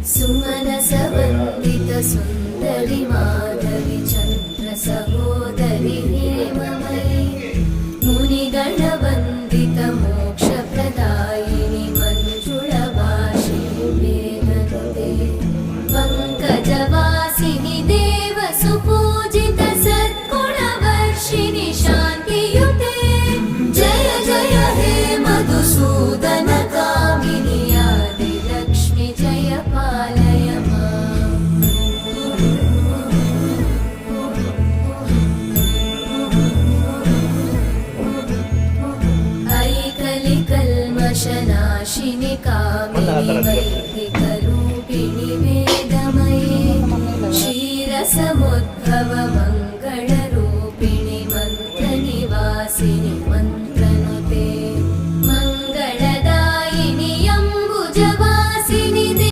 सुमनसवन्दित सुन्दरि माधवि चन्द्र सहोदरि हेममयि मुनिगणवन्दित मोक्षप्रदायिनि मञ्जुळभाषिणि वेदनुते पङ्कजवासिनि देवसुपूजित सद्गुणवर्षिणि शान्तियुते जय जय हे मधुसूदन कामिनि आदिलक्ष्मि जय पालय माम् ऐकलिकल्मषनाशिनि कामिनि वै